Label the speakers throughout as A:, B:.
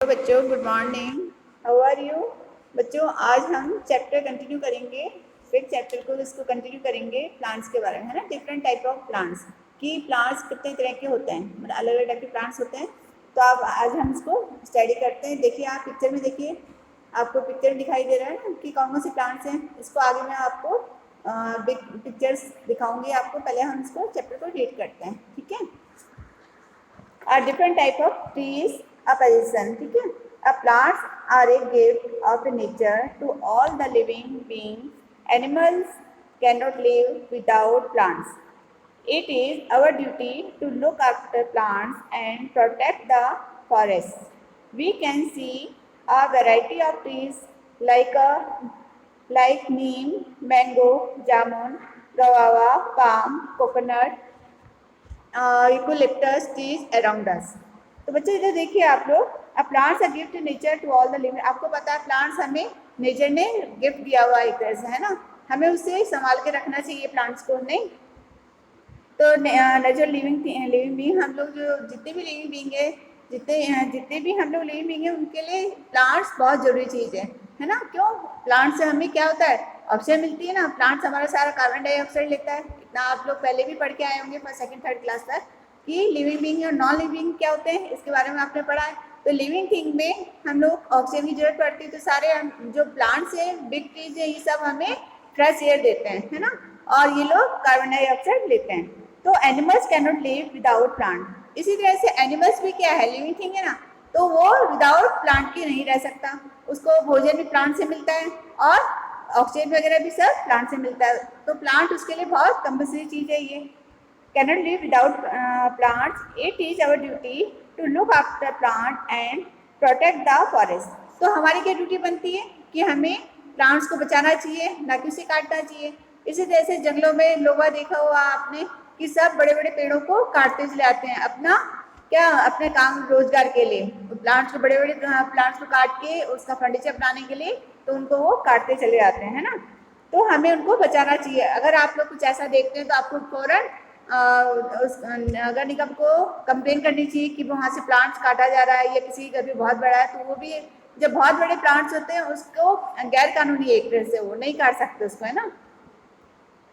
A: Hello बच्चों, good morning. How are you? बच्चों, आज हम चैप्टर कंटिन्यू करेंगे। फिर चैप्टर को इसको कंटिन्यू करेंगे प्लांट्स के बारे में, है ना। डिफरेंट टाइप ऑफ प्लांट्स कि प्लांट्स कितने तरह के होते हैं, मतलब अलग अलग टाइप के प्लांट्स होते हैं। तो अब आज हम इसको स्टडी करते हैं। देखिए, आप पिक्चर में देखिए, आपको पिक्चर दिखाई दे रहा है ना कि कौन कौन से प्लांट्स हैं। इसको आगे मैं आपको बिग पिक्चर्स दिखाऊंगी आपको। पहले हम इसको चैप्टर को रीड करते हैं, ठीक है। Are different type of trees a possession, ठीक है। A plants are a gift of nature to all the living beings. Animals cannot live without plants. It is our duty to look after plants and protect the forest. We can see a variety of trees like neem, mango, jamun, guava, palm, coconut, eucalyptus trees around us. तो बच्चों इधर देखिए आप लोग, a plants a gift nature to all the living. आपको पता है plants हमें नेचर ने गिफ्ट दिया हुआ एक तरह से, है ना। हमें उसे संभाल के रखना चाहिए प्लांट्स को, नहीं तो नेचर लिविंग बीइंग, हम लोग जो जितने भी लिविंग बीइंग है, जितने भी हम लोग लिविंग बीइंग है, उनके लिए प्लांट्स बहुत जरूरी चीज़ है ना। क्यों? प्लांट से हमें क्या होता है, ऑक्सीजन मिलती है ना। प्लांट्स हमारा सारा कार्बन डाइऑक्साइड लेता है। इतना आप लोग पहले भी पढ़ के आए होंगे फर्स्ट सेकंड थर्ड क्लास तक कि लिविंग बीइंग और नॉन लिविंग क्या होते हैं, इसके बारे में आपने पढ़ा है। तो लिविंग थिंग में हम लोग ऑक्सीजन की जरूरत पड़ती है। तो सारे जो प्लांट्स हैं, बिग ट्रीज है, ये सब हमें फ्रेश एयर देते हैं, है ना। और ये लोग कार्बन डाइऑक्साइड लेते हैं। तो animals can not live without plant. इसी तरह से एनिमल्स भी क्या है, लिविंग थिंग है ना। तो वो विदाउट प्लांट के नहीं रह सकता। उसको भोजन भी प्लांट से मिलता है और ऑक्सीजन वगैरह भी सब प्लांट से मिलता है। तो प्लांट उसके लिए बहुत कंपल्सरी चीज़ है ये। Cannot live without plants. It is our duty to look after plant and protect the forest. तो हमारी क्या ड्यूटी बनती है कि हमें प्लांट्स को बचाना चाहिए, ना कि उसे काटना चाहिए। इसी तरह से जंगलों में लोग देखा हुआ आपने कि सब बड़े बड़े पेड़ों को काटते चले आते हैं अपना क्या, अपने काम रोजगार के लिए। प्लांट्स को बड़े बड़े प्लांट्स को काट के उसका फर्नीचर बनाने के लिए तो उनको वो काटते चले जाते हैं, है ना। तो हमें उनको बचाना चाहिए। अगर आप लोग कुछ ऐसा देखते हैं तो आपको फौरन उस नगर निगम को कंप्लेन करनी चाहिए कि वहाँ से प्लांट्स काटा जा रहा है या किसी घर में बहुत बड़ा है। तो वो भी जब बहुत बड़े प्लांट्स होते हैं उसको गैर कानूनी एक तरह से वो नहीं काट सकते उसको, है ना।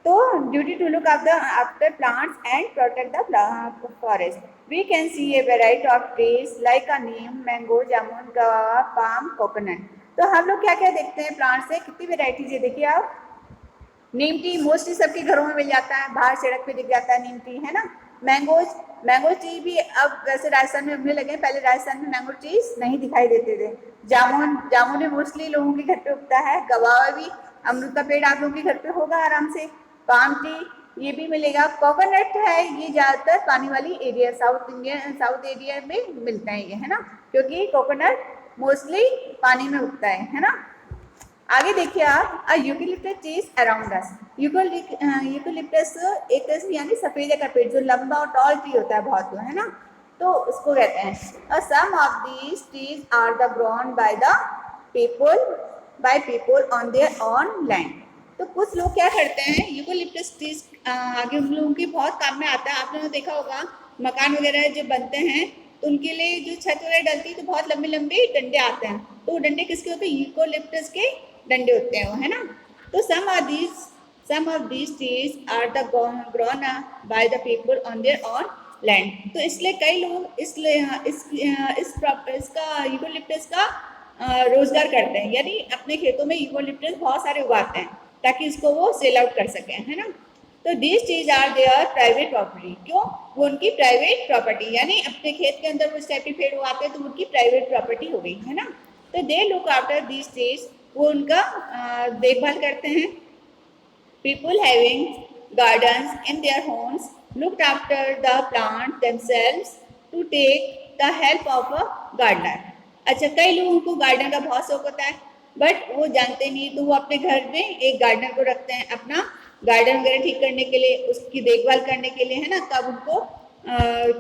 A: तो duty to look after plants and protect the forest. We can see a variety of trees like a neem, mango, jamun, guava, palm, coconut. तो हम लोग क्या क्या देखते हैं प्लांट से, कितनी वेराइटीज है। देखिए आप, नीम ट्री मोस्टली सबके घरों में मिल जाता है, बाहर सड़क पे दिख जाता है नीम ट्री, है ना। मैंगो ट्री भी अब वैसे राजस्थान में उगने लगे। पहले राजस्थान में मैंगो ट्रीज नहीं दिखाई देते थे। जामुन भी मोस्टली लोगों के घर पे उगता है। गवावा भी, अमरूद का पेड़ आप लोगों के घर पे होगा आराम से। पाम ट्री ये भी मिलेगा। कोकोनट है, ये ज़्यादातर पानी वाली एरिया साउथ एरिया में मिलता है ये, है ना, क्योंकि कोकोनट मोस्टली पानी में उगता है ना। आगे देखिए आप, यूकेलिप्टस ट्रीज अराउंड अस। यूकेलिप्टस एक तरह से यानी सफेदे का पेड़ जो लंबा और टॉल ट्री होता है बहुत, है ना। तो उसको कहते हैं। Some of these trees are the grown people on their on land. तो कुछ लोग क्या करते हैं, यूकेलिप्टस ट्रीज आगे उन लोगों के बहुत काम में आता है। आप लोगों ने देखा होगा मकान वगैरह जो बनते हैं तो उनके लिए जो छत वगैरह डलती है तो बहुत लंबे लंबे डंडे आते हैं। तो वो डंडे किसके होते हैं, यूकेलिप्टस के डंडे होते हैं वो, है ना। तो some of these trees are the grown by the people on their on land. तो इसलिए कई लोग इसका यूकेलिप्टस का रोजगार करते हैं, यानी अपने खेतों में यूकेलिप्टस बहुत सारे उगाते हैं ताकि इसको वो सेल आउट कर सकें, है ना। तो these trees are there private property. क्यों? वो उनकी प्राइवेट प्रॉपर्टी, यानी अपने खेत के अंदर वो इस टाइप के पेड़ उगाते हैं तो उनकी प्राइवेट प्रॉपर्टी हो गई, है ना। तो they look after these trees, वो उनका देखभाल करते हैं। People having gardens in their homes looked after the plant themselves to take the help of a gardener. अच्छा, कई लोगों को गार्डन का बहुत शौक होता है बट वो जानते नहीं, तो वो अपने घर में एक गार्डनर को रखते हैं अपना गार्डन वगैरह ठीक करने के लिए, उसकी देखभाल करने के लिए, है ना। कब उनको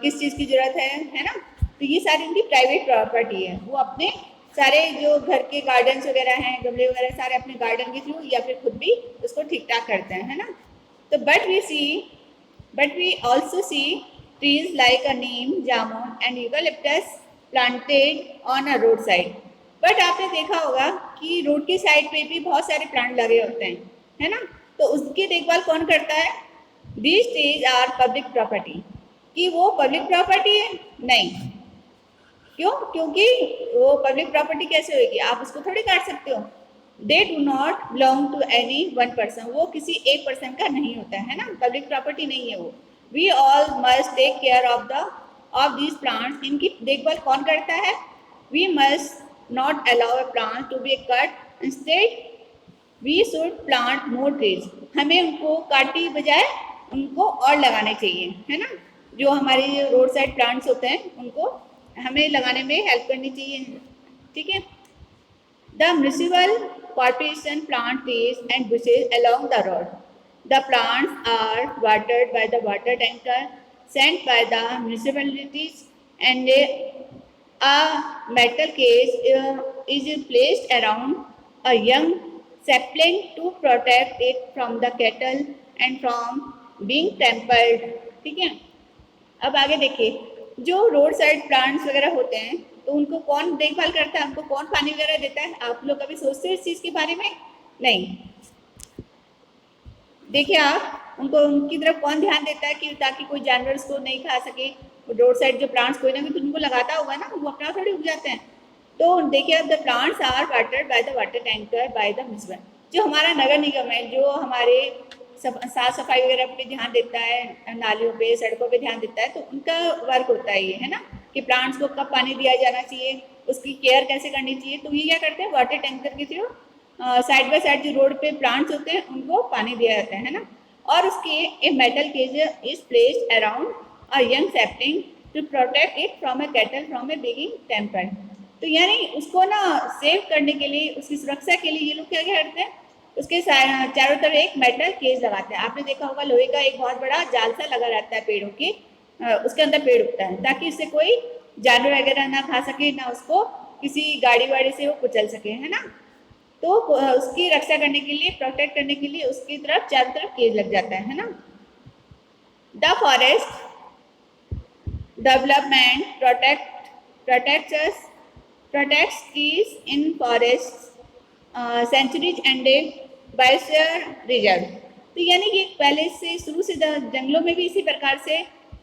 A: किस चीज़ की जरूरत है ना। तो ये सारी उनकी प्राइवेट प्रॉपर्टी है। वो अपने सारे जो घर के गार्डन्स वगैरह हैं, गमले वगैरह सारे अपने गार्डन के थ्रू या फिर खुद भी उसको ठीक ठाक करते हैं, है ना। तो but we also see trees like a neem, jamun and eucalyptus planted on a road side. But आपने देखा होगा कि रोड की साइड पे भी बहुत सारे प्लांट लगे होते हैं, है ना, तो उसकी देखभाल कौन करता है? These trees are public property. कि वो पब्लिक प्रॉपर्टी है? नहीं। क्यों? क्योंकि वो पब्लिक प्रॉपर्टी कैसे होगी? आप उसको थोड़ी काट सकते हो। They do not belong to any one person. वो किसी एक पर्सन का नहीं होता है ना, पब्लिक प्रॉपर्टी नहीं है वो। We all must take care of these plants. इनकी देखभाल कौन करता है? We must not allow a plant to be cut, instead we should plant more trees. हमें उनको काटी बजाय उनको और लगाने चाहिए, है ना। जो हमारे रोड साइड प्लांट्स होते हैं उनको हमें लगाने में हेल्प करनी चाहिए, ठीक है। The municipal corporation plant trees and bushes along the road. The plants are watered by the water tanker sent by the municipalities, and a metal cage is placed around a young sapling to protect it from the cattle and from being trampled, ठीक है। अब आगे देखिए, जो road side plants वगैरह होते हैं तो उनको कौन देखभाल करता है? उनको कौन पानी वगैरह देता है? आप लोग कभी सोचते हैं इस चीज़ के बारे में? नहीं। देखिए आप, उनको उनकी तरफ कौन ध्यान देता है कि ताकि कोई जानवर उसको नहीं खा सके? रोड साइड जो प्लांट्स कोई ना कोई तो उनको लगाता होगा ना, वो अपना थोड़ी उग जाते हैं। तो देखिए, अब the plants are watered by the water tanker by the municipal. जो हमारा नगर निगम है, जो हमारे साफ सफाई वगैरह पे ध्यान देता है, नालियों पे सड़कों पे ध्यान देता है, तो उनका वर्क होता है ये, है ना, कि प्लांट्स को कब पानी दिया जाना चाहिए, उसकी केयर कैसे करनी चाहिए। तो ये क्या करते हैं? वाटर टैंकर के थ्रू साइड बाय साइड जो रोड पे प्लांट्स होते हैं उनको पानी दिया जाता है ना। और उसके a metal cage is placed around a young sapling to protect it from a cattle from a being tamper. तो यानी उसको ना सेव करने के लिए, उसकी सुरक्षा के लिए ये लोग क्या क्या करते हैं? उसके चारों तरफ एक मेटल केज लगाते हैं। आपने देखा होगा लोहे का एक बहुत बड़ा जाल सा लगा रहता है पेड़ों के, उसके अंदर पेड़ उगता है ताकि इससे कोई जानवर वगैरह ना खा सके, ना उसको किसी गाड़ी वाड़ी से वो कुचल सके, है ना। तो उसकी रक्षा करने के लिए, प्रोटेक्ट करने के लिए उसकी तरफ चारों तरफ केज लग जाता है ना। The forest development protects trees in forest sanctuaries and biosphere reserve. तो यानी कि पहले से शुरू से जंगलों में भी इसी प्रकार से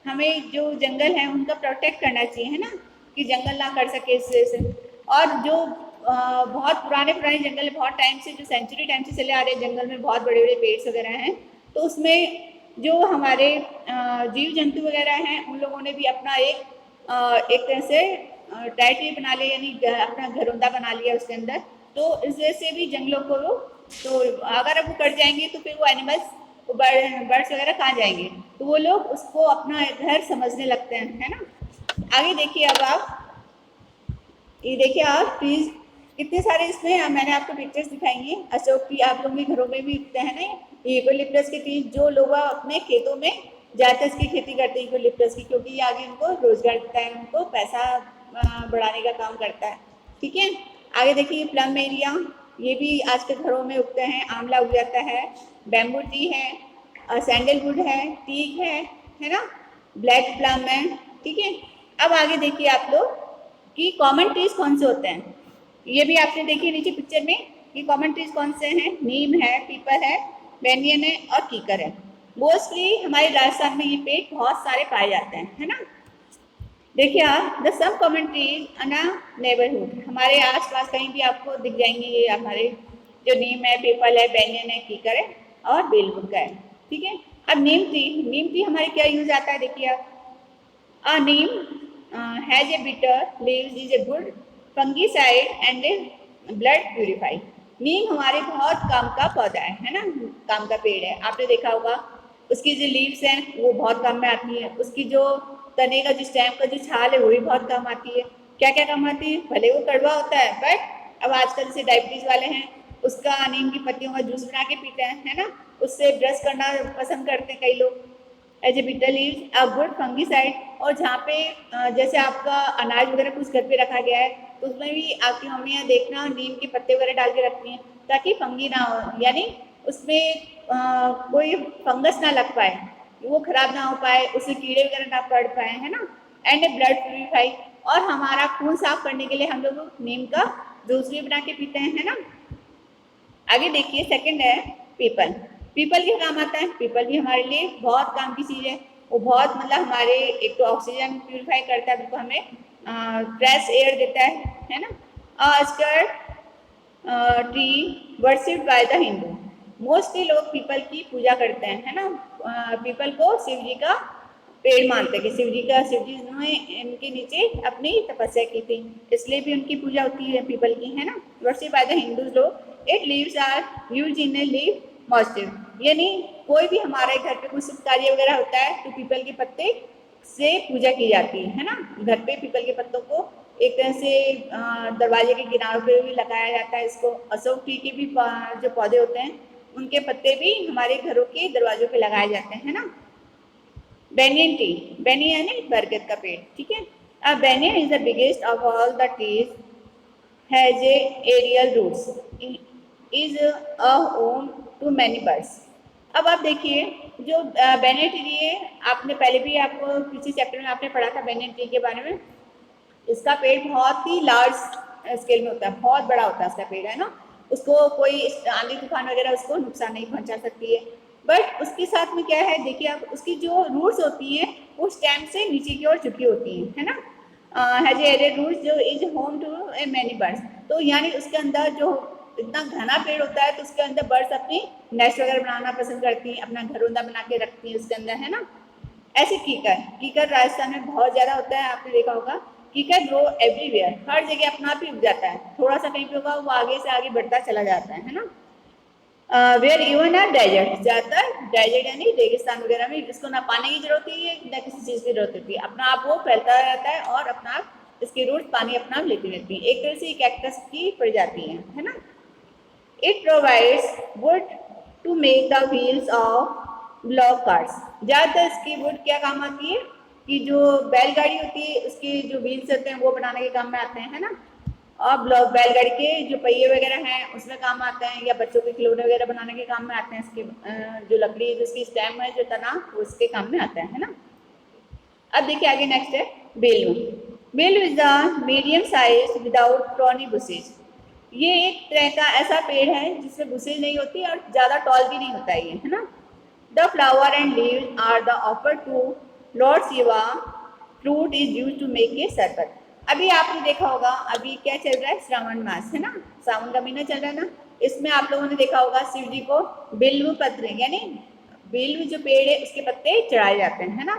A: हमें जो जंगल है उनका प्रोटेक्ट करना चाहिए, है ना, कि जंगल ना कर सके इससे से। और जो बहुत पुराने पुराने जंगल है, बहुत टाइम से, जो सेंचुरी टाइम से चले आ रहे हैं, जंगल में बहुत बड़े बड़े पेड़ वगैरह हैं, तो उसमें जो हमारे जीव जंतु वगैरह हैं उन लोगों ने भी अपना एक तरह से टेरिटरी बना लिया, यानी अपना घरौंदा बना लिया उसके अंदर। तो इस वजह से भी जंगलों को तो अगर अब वो कट जाएंगे तो फिर वो एनिमल्स, वो बर्ड्स वगैरह कहाँ जाएंगे? तो वो लोग उसको अपना घर समझने लगते हैं, है ना। आगे देखिए, अब आप ये देखिए, आप ट्रीज कितने सारे इसमें मैंने आपको पिक्चर्स दिखाई हैं। अशोक की आप लोगों के घरों में भी उगते हैं ना यूकेलिप्टस के ट्रीज, जो लोग अपने खेतों में ज़्यादातर इसकी खेती करते हैं यूकेलिप्टस की, क्योंकि ये आगे उनको रोजगार देता है, उनको पैसा बढ़ाने का काम करता है, ठीक है। आगे देखिए, प्लम एरिया, ये भी आज के घरों में उगते हैं। आंवला उग जाता है, बैम्बू ट्री है, सैंडलवुड है, टीक है ना, ब्लैक प्लम है, ठीक है। अब आगे देखिए आप लोग कि कॉमन ट्रीज कौन से होते हैं। ये भी आपने देखिए नीचे पिक्चर में कि कॉमन ट्रीज कौन से हैं। नीम है, पीपल है, बेनियन है और कीकर है। मोस्टली हमारे राजस्थान में ये पेड़ बहुत सारे पाए जाते हैं, है ना। देखिए आप, the some common trees in a neighbourhood, हमारे आसपास कहीं भी आपको दिख जाएंगे ये हमारे, जो नीम है, पीपल है, बेनियन है, कीकर है और बेलवुड का है, ठीक है। अब नीम ट्री हमारे क्या यूज आता है, देखिए आप। neem has a bitter leaves is a good fungicide and a blood purify। नीम हमारे बहुत काम का पौधा है ना, काम का पेड़ है। आपने देखा होगा उसकी जो लीव्स हैं वो बहुत काम में आती है, उसकी जो तने का जो स्टेम का जो छाल है वो भी बहुत काम आती है। क्या क्या काम आती है? भले वो कड़वा होता है, बट अब आजकल जैसे डायबिटीज वाले हैं उसका नीम की पत्तियों का जूस बना के पीते हैं, है ना, उससे ब्रश करना पसंद करते हैं कई लोग। As a bitter leaves a good fungicide. और जहाँ पे जैसे आपका अनाज वगैरह कुछ घर पे रखा गया है तो उसमें भी आपकी मम्मियाँ देखना नीम के पत्ते वगैरह डाल के रखती हैं ताकि फंगी ना हो, यानी उसमें कोई फंगस ना लग पाए, वो खराब ना हो पाए, उससे कीड़े वगैरह ना पड़ पाए, है ना। एंड ए ब्लड प्यूरिफाई, और हमारा खून साफ करने के लिए हम लोग नीम का जूस भी बना के पीते हैं, है ना। आगे देखिए सेकंड है पीपल। पीपल क्या काम आता है? पीपल भी हमारे लिए बहुत काम की चीज़ है। वो बहुत मतलब हमारे एक तो ऑक्सीजन प्यूरिफाई करता है, बिल्कुल हमें फ्रेश एयर देता है ना। आजकल tree worshipped by the Hindu. Mostly लोग पीपल की पूजा करते हैं, है ना। पीपल को शिव जी का पेड़ मानते हैं कि शिव जी ने इनके नीचे अपनी तपस्या की थी, इसलिए भी उनकी पूजा होती है पीपल की, है ना। वर्शिप बाय द हिंदूज लोग। It leaves are use in a leave मॉस्टिव, यानी कोई भी हमारे घर पे कुछ शुभ कार्य वगैरह होता है तो पीपल के पत्ते से पूजा की जाती है ना। घर पे पीपल के पत्तों को एक तरह से दरवाजे के किनारों पे भी लगाया जाता है। इसको अशोक ट्री के भी जो पौधे होते हैं उनके पत्ते भी हमारे घरों के दरवाजों पे लगाए जाते हैं, है ना। बेनियन ट्री, बेनियन यानी बरगद का पेड़, ठीक है। अब banyan is the biggest of all the trees, has a aerial roots, is a home to many birds. अब आप देखिए जो बेनियन ट्री है, आपने पहले भी आपको किसी चैप्टर में आपने पढ़ा था बेनियन ट्री के बारे में। इसका पेड़ बहुत ही लार्ज स्केल में होता है, बहुत बड़ा होता है इसका पेड़, है ना। उसको कोई आंधी तूफान वगैरह उसको नुकसान नहीं पहुंचा सकती है। बट उसके साथ में क्या है, देखिए आप उसकी जो रूट्स होती हैं वो स्टेम से नीचे की ओर झुकी होती हैं, है ना। हैज एरियल रूट्स जो is home to a many birds. तो यानी उसके अंदर जो इतना घना पेड़ होता है तो उसके अंदर बर्ड्स अपनी नेस्ट वगैरह बनाना पसंद करती हैं, अपना घरौंदा बना के रखती हैं उसके अंदर, है ना। ऐसे कीकर राजस्थान में बहुत ज़्यादा होता है, आपने देखा होगा। कीकर ग्रो एवरीवेयर, हर जगह अपना आप ही उग जाता है, थोड़ा सा कहीं पे होगा वो आगे से आगे बढ़ता चला जाता है ना। वेयर इवन आर डेजर्ट, ज़्यादातर डेजर्ट यानी रेगिस्तान वगैरह में इसको ना पानी की जरूरत होती है ना किसी चीज़ की जरूरत होती है, अपना आप वो फैलता रहता है और अपना आप इसकी रूट पानी अपना आप लेती रहती है, एक तरह से कैक्टस की प्रजाति है ना। It provides wood to make the wheels of block carts. ज़्यादातर इसकी वुड क्या काम आती है कि जो बैलगाड़ी होती है उसके जो व्हील्स होते हैं वो बनाने के काम में आते हैं, है ना। और ब्लॉक बैलगाड़ी के जो पहिए वगैरह हैं उसमें काम आते हैं, या बच्चों के खिलौने वगैरह बनाने के काम में आते हैं। इसकी जो लकड़ी जिसकी स्टेम है जो तना वो उसके काम में आता है ना। अब देखिए आगे नेक्स्ट है बेलू। बेलू is the medium size without thorny bushes. ये एक तरह का ऐसा पेड़ है जिसमें बुशेज नहीं होती और ज़्यादा टॉल भी नहीं होता है ना। The flower and leaves are the offer to lord Shiva, fruit is use to make a sharbat. अभी आपने देखा होगा अभी क्या चल रहा है, श्रावण मास, है ना, सावन का महीना चल रहा है ना। इसमें आप लोगों ने देखा होगा शिव जी को बिल्व पत्र यानी बिल्व जो पेड़ है उसके पत्ते चढ़ाए जाते हैं, है ना।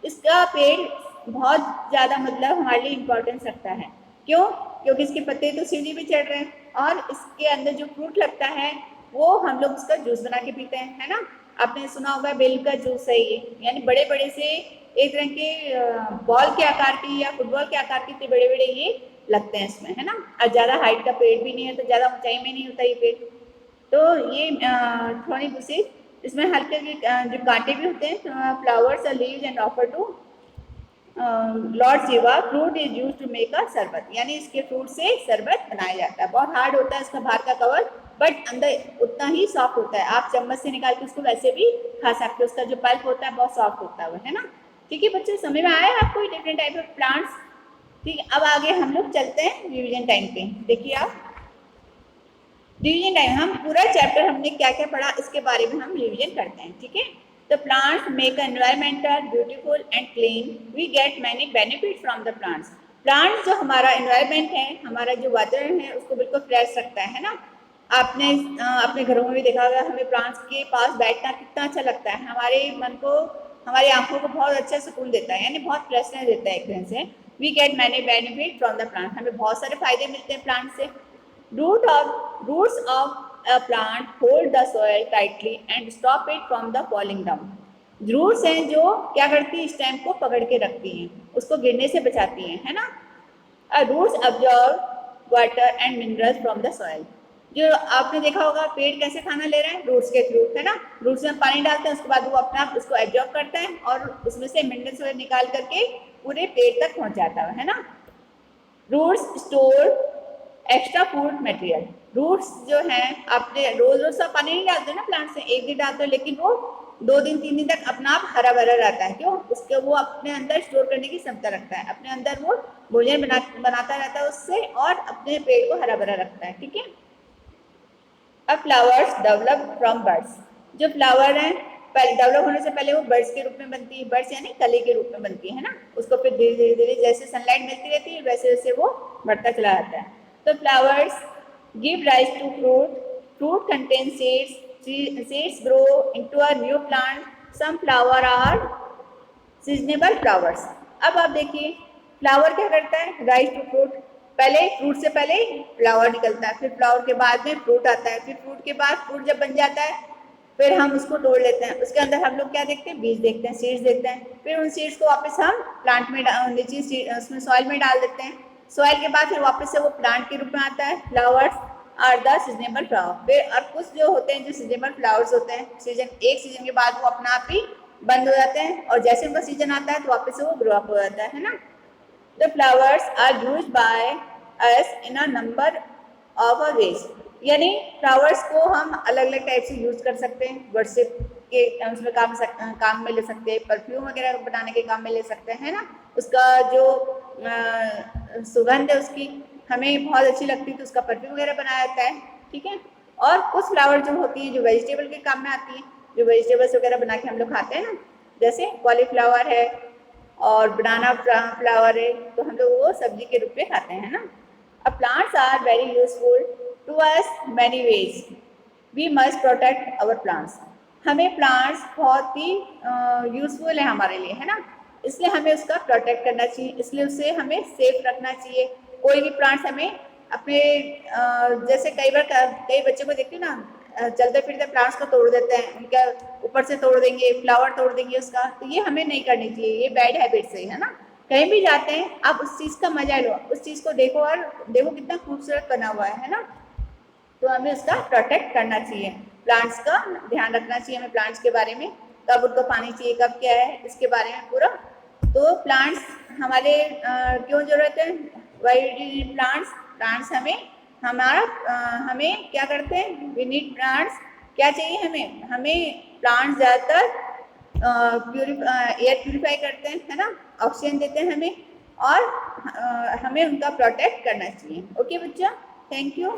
A: इसका पेड़ बहुत ज़्यादा मतलब हमारे लिए इम्पोर्टेंस रखता है। क्यों? क्योंकि इसके पत्ते तो शिव जी पे चढ़ रहे हैं और इसके अंदर जो फ्रूट लगता है वो हम लोग उसका जूस बना के पीते हैं, है ना। आपने सुना होगा बेल का जूस है ये, यानी बड़े बड़े से एक तरह के बॉल के आकार की या फुटबॉल के आकार के इतने बड़े बड़े ये लगते हैं इसमें, है ना। और ज़्यादा हाइट का पेड़ भी नहीं है तो ज़्यादा ऊंचाई में नहीं होता ये पेड़। तो ये थोड़ी बुशेज, इसमें हल्के जो कांटे भी होते हैं, फ्लावर्स और leaves and offer to lord Shiva, fruit is use to make a sharbat, यानी इसके फ्रूट से शरबत बनाया जाता है। बहुत हार्ड होता है इसका बाहर का कवर, बट अंदर उतना ही सॉफ्ट होता है, आप चम्मच से निकाल के उसको वैसे भी खा सकते हो। उसका जो पल्प होता है बहुत सॉफ्ट होता है ना। ठीक है बच्चों, समझ में आया आपको डिफरेंट टाइप ऑफ प्लांट्स। ठीक है, अब आगे हम लोग चलते हैं रिवीजन टाइम पे। देखिए आप रिवीजन टाइम, हम पूरा चैप्टर हमने क्या क्या पढ़ा इसके बारे में हम रिवीजन करते हैं, ठीक है। The plants make environmental beautiful and clean, we get many benefit from the plants. Plants जो हमारा एनवायरमेंट है, हमारा जो वातावरण है उसको बिल्कुल फ्रेश रखता है ना। आपने अपने घरों में भी देखा होगा, हमें प्लांट्स के पास बैठना कितना अच्छा लगता है, हमारे मन को हमारी आंखों को बहुत अच्छा सुकून देता है, यानी बहुत फ्रेशनेस देता है एक तरह से। We get many benefit from the plant, हमें बहुत सारे फायदे मिलते हैं प्लांट से। Roots of a plant hold the soil tightly and stop it from the falling down. Roots हैं जो क्या करती हैं, स्टेम को पकड़ के रखती हैं, उसको गिरने से बचाती हैं, है ना। Roots absorb water and minerals from the soil. जो आपने देखा होगा पेड़ कैसे खाना ले रहे हैं, रूट्स के थ्रू, है ना। रूट्स में पानी डालते हैं, उसके बाद वो अपना आप उसको एब्जॉर्ब करता है और उसमें से मिनरल्स निकाल करके पूरे पेड़ तक पहुंचाता है ना। Roots store extra food material. Roots जो हैं आपने रोज रोज सब पानी नहीं डालते ना प्लांट से, एक दिन डालते हो, लेकिन वो 2 दिन 3 दिन तक अपना आप हरा भरा रहता है। क्यों? उसके वो अपने अंदर स्टोर करने की क्षमता रखता है, अपने अंदर वो भोजन बनाता रहता है उससे और अपने पेड़ को हरा भरा रखता है। ठीक है। अब फ्लावर्स डेवलप फ्रॉम बर्ड्स, जो फ्लावर है पहले डेवलप होने से पहले वो बर्ड्स के रूप में बनती है, बर्ड्स यानी कली के रूप में बनती है ना। उसको फिर धीरे धीरे धीरे जैसे सनलाइट मिलती रहती है वैसे वैसे वो बढ़ता चला जाता है। तो flowers give rise to fruit, fruit contain seeds, seeds grow into a new plant, some flower are seasonable flowers. अब आप देखिए फ्लावर क्या करता है, राइज टू फ्रूट, पहले फ्रूट से पहले फ्लावर निकलता है, फिर फ्लावर के बाद में फ्रूट आता है, फिर फ्रूट के बाद फ्रूट जब बन जाता है फिर हम उसको तोड़ लेते हैं, उसके अंदर हम लोग क्या देखते हैं, बीज देखते हैं, सीड्स देखते हैं, फिर उन सीड्स को वापस हम प्लांट में नीचे उसमें सॉइल में डाल देते हैं, सॉइल के बाद फिर वापस से वो प्लांट के रूप में आता है। Flowers are the seasonable flower, फिर और कुछ जो होते हैं जो सीजनेबल फ्लावर्स होते हैं, एक सीजन के बाद वो अपना आप ही बंद हो जाते हैं और जैसे उनका सीजन आता है तो वापस से वो ग्रो अप हो जाता है ना। The flowers are use by us in a number of a ways, यानी फ्लावर्स को हम अलग अलग टाइप से यूज कर सकते हैं, वर्शिप के उसमें काम में ले सकते हैं, परफ्यूम वगैरह बनाने के काम में ले सकते हैं ना। उसका जो सुगंध है उसकी हमें बहुत अच्छी लगती है तो उसका परफ्यूम वगैरह बनाया जाता है। ठीक है। और कुछ फ्लावर जो होती है जो वेजिटेबल के काम में आती है, जो वेजिटेबल्स वगैरह बना के हम लोग खाते हैं ना, जैसे कॉलीफ्लावर है और बनाना फ्लावर है, तो हम लोग वो सब्जी के रूप में खाते हैं ना। अब plants are very useful to us many ways, we must protect our plants, हमें प्लांट्स बहुत ही यूजफुल है हमारे लिए, है ना, इसलिए हमें उसका प्रोटेक्ट करना चाहिए, इसलिए उसे हमें सेफ रखना चाहिए। कोई भी प्लांट्स हमें अपने जैसे कई बार कई बच्चों को देखते हैं ना, चलते फिरते प्लांट्स को तोड़ देते हैं, उनका ऊपर से तोड़ देंगे, फ्लावर तोड़ देंगे उसका, तो ये हमें नहीं करनी चाहिए, ये बैड हैबिट्स है ना। कहीं भी जाते हैं आप उस चीज़ का मजा लो, उस चीज़ को देखो और देखो कितना खूबसूरत बना हुआ है ना, तो हमें उसका प्रोटेक्ट करना चाहिए, प्लांट्स का ध्यान रखना चाहिए हमें, प्लांट्स के बारे में कब उनको पानी चाहिए कब क्या है इसके बारे में पूरा। तो प्लांट्स हमारे क्यों जरूरत है, why the need plants, plants हमें क्या करते हैं, वी नीड प्लांट्स, क्या चाहिए हमें, हमें प्लांट्स ज़्यादातर एयर प्यूरिफाई करते हैं, है ना, ऑक्सीजन देते हैं हमें और हमें उनका प्रोटेक्ट करना चाहिए। ओके बच्चा, थैंक यू।